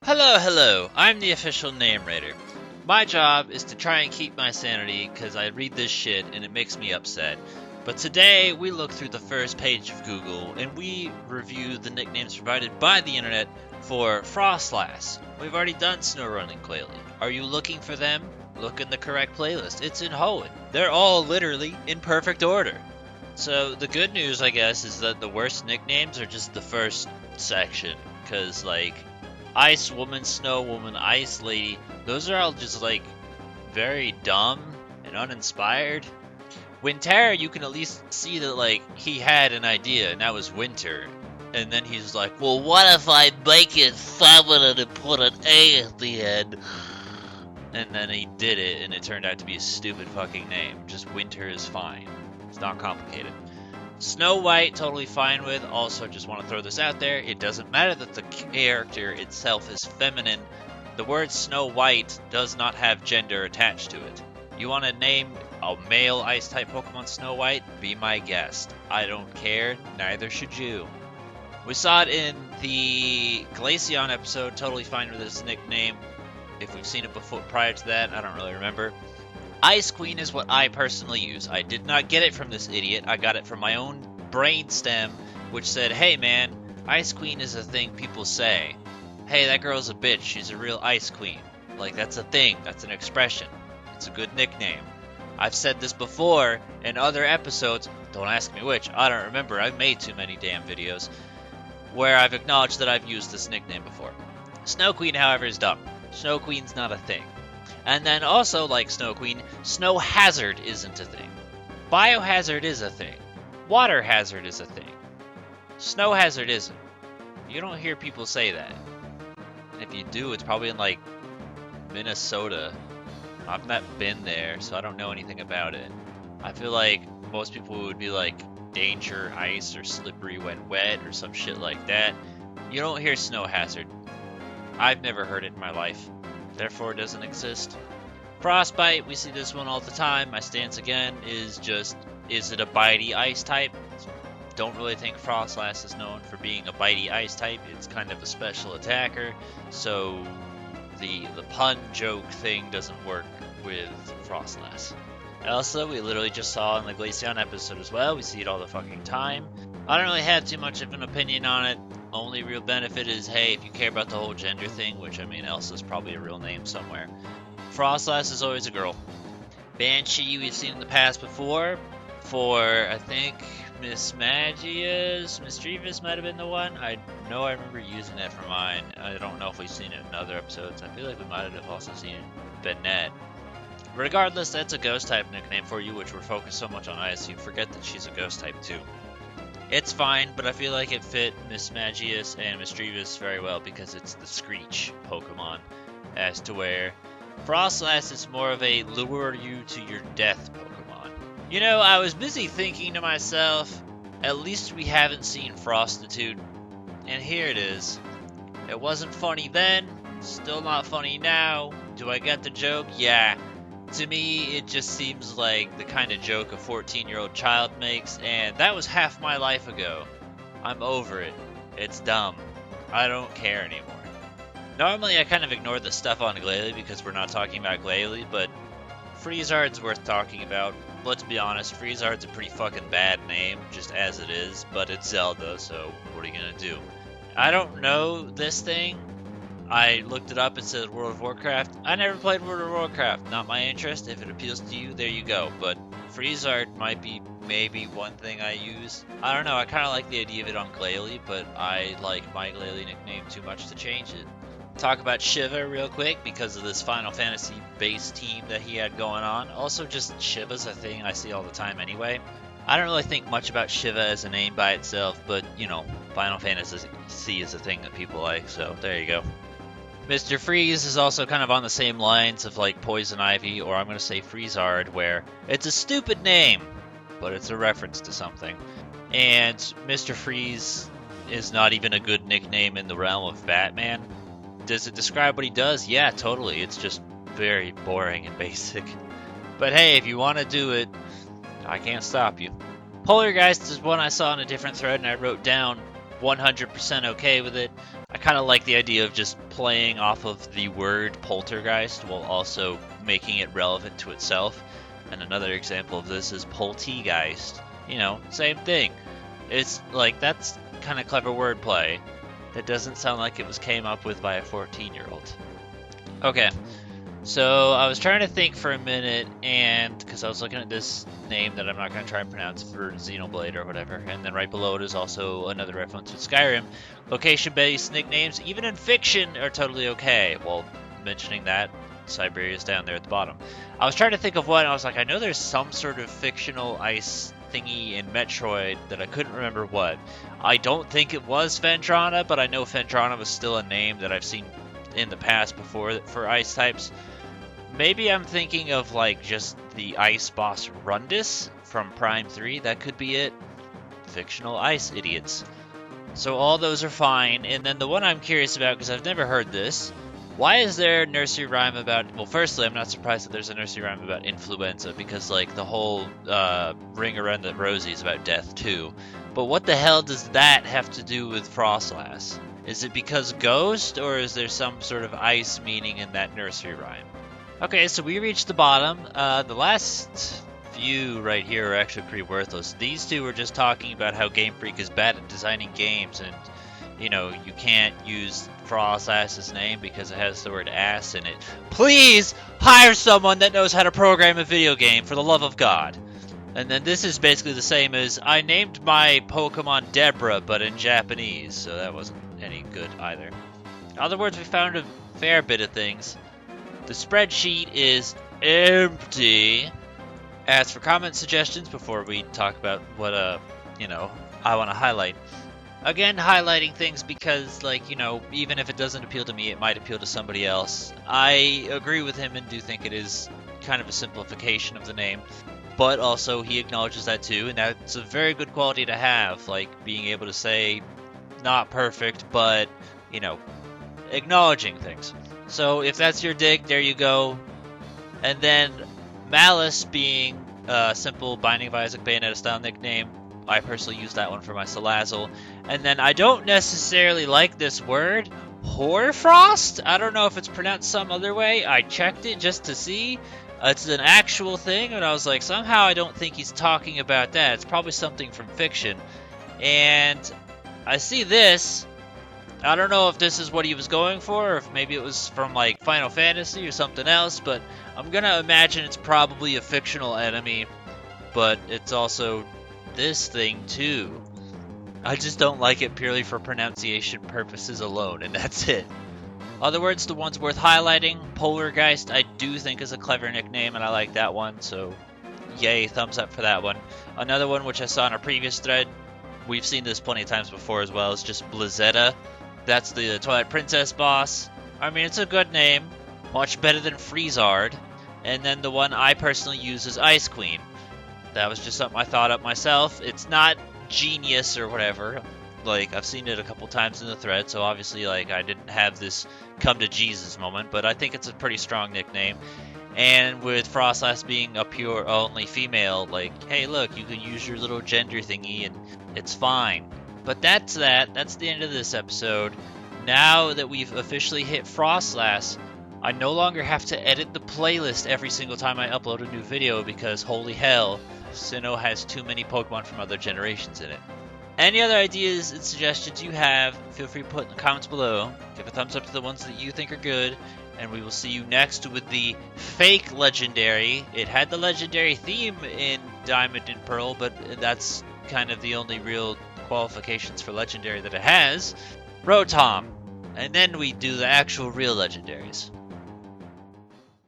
Hello, I'm the official name raider. My job is to try and keep my sanity because I read this shit and it makes me upset. But today we look through the first page of Google and we review the nicknames provided by the internet for Froslass. We've already done snow running lately. Are you looking for them? Look in the correct playlist. It's in Hoenn. They're all literally in perfect order. So the good news, I guess, is that the worst nicknames are just the first section. Because, like, Ice Woman, Snow Woman, Ice Lady, those are all just, like, very dumb and uninspired. Winter, you can at least see that, like, he had an idea, and that was winter. And then he's like, well, what if I make it feminine and put an A at the end? And then he did it, and it turned out to be a stupid fucking name. Just Winter is fine. It's not complicated. Snow White, totally fine with. Also, just want to throw this out there. It doesn't matter that the character itself is feminine. The word Snow White does not have gender attached to it. You want to name a male Ice-type Pokemon Snow White? Be my guest. I don't care. Neither should you. We saw it in the Glaceon episode. Totally fine with this nickname. If we've seen it before, prior to that, I don't really remember. Ice Queen is what I personally use. I did not get it from this idiot. I got it from my own brainstem, which said, hey man, Ice Queen is a thing people say. Hey, that girl's a bitch. She's a real Ice Queen. Like, that's a thing. That's an expression. It's a good nickname. I've said this before in other episodes. Don't ask me which. I don't remember. I've made too many damn videos where I've acknowledged that I've used this nickname before. Snow Queen, however, is dumb. Snow Queen's not a thing. And then also, like Snow Queen, Snow Hazard isn't a thing. Biohazard is a thing. Water Hazard is a thing. Snow Hazard isn't. You don't hear people say that. If you do, it's probably in, like, Minnesota. I've not been there, so I don't know anything about it. I feel like most people would be like Danger Ice or Slippery When Wet or some shit like that. You don't hear Snow Hazard. I've never heard it in my life. Therefore, it doesn't exist. Frostbite, we see this one all the time. My stance again is just, is it a bitey ice type? Don't really think Froslass is known for being a bitey ice type. It's kind of a special attacker, so the pun joke thing doesn't work with Froslass. Also, we literally just saw in the Glaceon episode as well. We see it all the fucking time. I don't really have too much of an opinion on it. Only real benefit is, hey, if you care about the whole gender thing, which, I mean, Elsa's probably a real name somewhere. Frostlass is always a girl. Banshee, we've seen in the past before. For, I think, Mischievous might have been the one. I know I remember using that for mine. I don't know if we've seen it in other episodes. I feel like we might have also seen it in Bennett. Regardless, that's a ghost-type nickname for you, which we're focused so much on Ice, you forget that she's a ghost-type too. It's fine, but I feel like it fit Mischievous and Mischievous very well because it's the Screech Pokemon, as to where Froslass is more of a lure you to your death Pokemon. You know, I was busy thinking to myself, at least we haven't seen Frostitude, and here it is. It wasn't funny then, still not funny now. Do I get the joke? Yeah. To me, it just seems like the kind of joke a 14-year-old child makes, and that was half my life ago. I'm over it. It's dumb. I don't care anymore. Normally, I kind of ignore the stuff on Glalie because we're not talking about Glalie, but Freezard's worth talking about. Let's be honest, Freezard's a pretty fucking bad name, just as it is, but it's Zelda, so what are you gonna do? I don't know this thing. I looked it up, it said World of Warcraft. I never played World of Warcraft, not my interest. If it appeals to you, there you go. But Freezard might be maybe one thing I use. I don't know, I kind of like the idea of it on Glalie, but I like my Glalie nickname too much to change it. Talk about Shiva real quick because of this Final Fantasy base team that he had going on. Also, just Shiva's a thing I see all the time anyway. I don't really think much about Shiva as a name by itself, but, you know, Final Fantasy is a thing that people like, so there you go. Mr. Freeze is also kind of on the same lines of like Poison Ivy, or I'm going to say Freezard, where it's a stupid name, but it's a reference to something. And Mr. Freeze is not even a good nickname in the realm of Batman. Does it describe what he does? Yeah, totally. It's just very boring and basic. But hey, if you want to do it, I can't stop you. Poltergeist is one I saw in a different thread, and I wrote down 100% okay with it. I kind of like the idea of just playing off of the word poltergeist while also making it relevant to itself. And another example of this is poltergeist. You know, same thing. It's like, that's kind of clever wordplay. That doesn't sound like it was came up with by a 14-year-old. Okay, so I was trying to think for a minute, and because I was looking at this name that I'm not going to try and pronounce for Xenoblade or whatever, and then right below it is also another reference to Skyrim. Location-based nicknames, even in fiction, are totally okay. Well, mentioning that, Siberia's down there at the bottom. I was trying to think of one, and I was like, I know there's some sort of fictional ice thingy in Metroid that I couldn't remember what. I don't think it was Phendrana, but I know Phendrana was still a name that I've seen in the past before for ice types. Maybe I'm thinking of like just the ice boss Rundus from Prime 3. That could be it. Fictional ice idiots. So all those are fine. And then the one I'm curious about, because I've never heard this, why is there a nursery rhyme about... Well, firstly, I'm not surprised that there's a nursery rhyme about influenza, because, like, the whole Ring Around the Rosie is about death, too. But what the hell does that have to do with Froslass? Is it because ghost, or is there some sort of ice meaning in that nursery rhyme? Okay, so we reached the bottom. The last few right here are actually pretty worthless. These two are just talking about how Game Freak is bad at designing games, and, you know, you can't use Froslass's name because it has the word ass in it. Please hire someone that knows how to program a video game, for the love of God. And then this is basically the same as, I named my Pokemon Deborah, but in Japanese, so that wasn't any good either. In other words, we found a fair bit of things. The spreadsheet is empty. As for comment suggestions, before we talk about what, you know, I want to highlight. Again, highlighting things because, like, you know, even if it doesn't appeal to me, it might appeal to somebody else. I agree with him and do think it is kind of a simplification of the name. But also, he acknowledges that too, and that's a very good quality to have. Like, being able to say, not perfect, but, you know, acknowledging things. So, if that's your dig, there you go. And then, Malice being a simple Binding of Isaac Bayonetta style nickname. I personally use that one for my Salazzle. And then I don't necessarily like this word, Hoarfrost. I don't know if it's pronounced some other way. I checked it just to see. It's an actual thing, and I was like, somehow I don't think he's talking about that. It's probably something from fiction. And I see this. I don't know if this is what he was going for, or if maybe it was from, like, Final Fantasy or something else, but I'm gonna imagine it's probably a fictional enemy, but it's also this thing too. I just don't like it purely for pronunciation purposes alone, and that's it. Other words, the ones worth highlighting, Poltergeist I do think is a clever nickname, and I like that one, so yay, thumbs up for that one. Another one which I saw in a previous thread, we've seen this plenty of times before as well, is just Blizzetta. That's the Twilight Princess boss. I mean, it's a good name, much better than Freezard. And then the one I personally use is Ice Queen. That was just something I thought up myself. It's not genius or whatever. Like, I've seen it a couple times in the thread, so obviously, like, I didn't have this come to Jesus moment, but I think it's a pretty strong nickname. And with Froslass being a pure only female, like, hey, look, you can use your little gender thingy and it's fine. But that's that. That's the end of this episode. Now that we've officially hit Froslass, I no longer have to edit the playlist every single time I upload a new video because, holy hell, Sinnoh has too many Pokemon from other generations in it. Any other ideas and suggestions you have, feel free to put in the comments below. Give a thumbs up to the ones that you think are good, and we will see you next with the fake legendary. It had the legendary theme in Diamond and Pearl, but that's kind of the only real qualifications for legendary that it has. Rotom. And then we do the actual real legendaries.